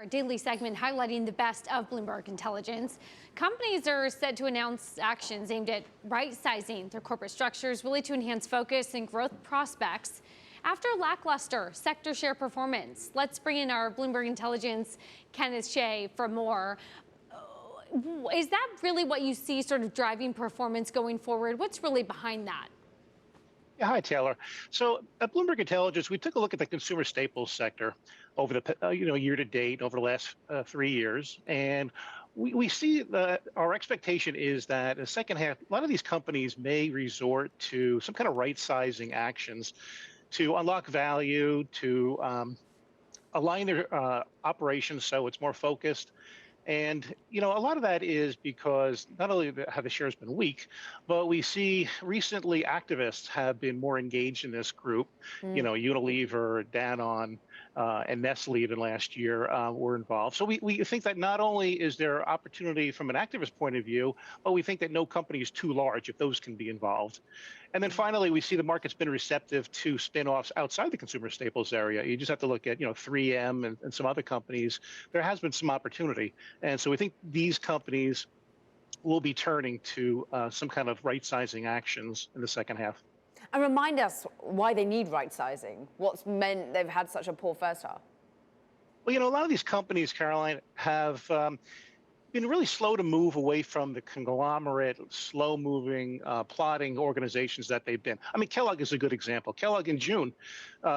Our daily segment highlighting the best of Bloomberg Intelligence. Companies are set to announce actions aimed at right-sizing their corporate structures, really to enhance focus and growth prospects. After lackluster sector share performance, let's bring in our Bloomberg Intelligence Kenneth Shea for more. Is that really what you see sort of driving performance going forward? What's really behind that? Yeah, hi, Taylor. So at Bloomberg Intelligence, we took a look at the consumer staples sector over the year to date over the last 3 years, and we see that our expectation is that in the second half, a lot of these companies may resort to some kind of right-sizing actions to unlock value, to align their operations so it's more focused. And a lot of that is because not only have the shares been weak, but we see recently activists have been more engaged in this group. Unilever, Danone, and Nestle even last year were involved. So we think that not only is there opportunity from an activist point of view, but we think that no company is too large if those can be involved. And then finally, we see the market's been receptive to spin-offs outside the consumer staples area. You just have to look at 3M and some other companies. There has been some opportunity. And so we think these companies will be turning to some kind of right-sizing actions in the second half. And remind us why they need right-sizing. What's meant they've had such a poor first half? Well, a lot of these companies, Caroline, have been really slow to move away from the conglomerate, slow-moving, plodding organizations that they've been. I mean, Kellogg is a good example. Kellogg in June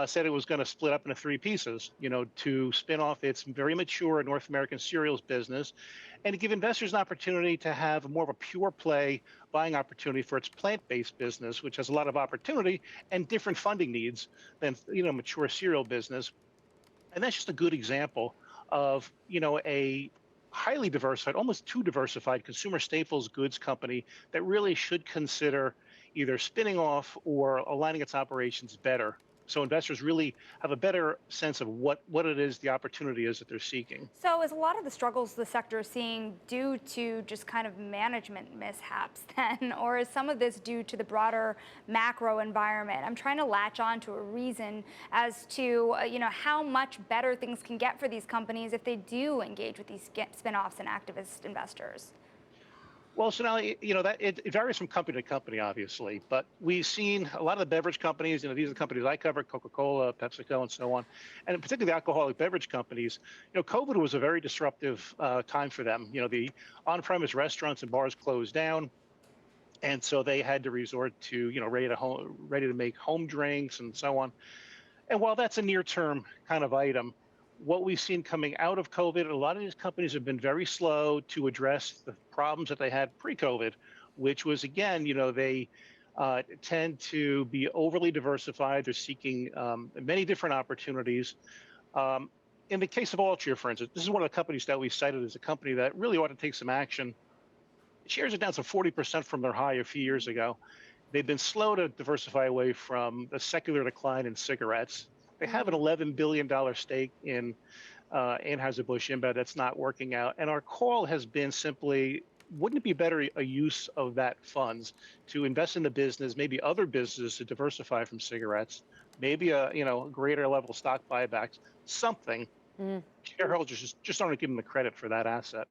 said it was going to split up into three pieces, to spin off its very mature North American cereals business and to give investors an opportunity to have more of a pure play buying opportunity for its plant-based business, which has a lot of opportunity and different funding needs than, mature cereal business. And that's just a good example of, a highly diversified, almost too diversified consumer staples goods company that really should consider either spinning off or aligning its operations better. So investors really have a better sense of what it is, the opportunity is that they're seeking. So is a lot of the struggles the sector is seeing due to just kind of management mishaps then, or is some of this due to the broader macro environment? I'm trying to latch on to a reason as to, how much better things can get for these companies if they do engage with these spinoffs and activist investors. Well, so now, that it varies from company to company, obviously, but we've seen a lot of the beverage companies, these are the companies I cover, Coca-Cola, PepsiCo, and so on, and particularly the alcoholic beverage companies. COVID was a very disruptive time for them. The on-premise restaurants and bars closed down, and so they had to resort to, ready to make home drinks and so on. And while that's a near-term kind of item, what we've seen coming out of COVID, a lot of these companies have been very slow to address the problems that they had pre-COVID, which was, again, they tend to be overly diversified. They're seeking many different opportunities. In the case of Altria, for instance, this is one of the companies that we cited as a company that really ought to take some action. Shares are down some 40% from their high a few years ago. They've been slow to diversify away from the secular decline in cigarettes. They have an $11 billion stake in Anheuser-Busch InBev that's not working out. And our call has been simply, wouldn't it be better a use of that funds to invest in the business, maybe other businesses to diversify from cigarettes, maybe a greater level of stock buybacks, something. Shareholders just aren't giving the credit for that asset.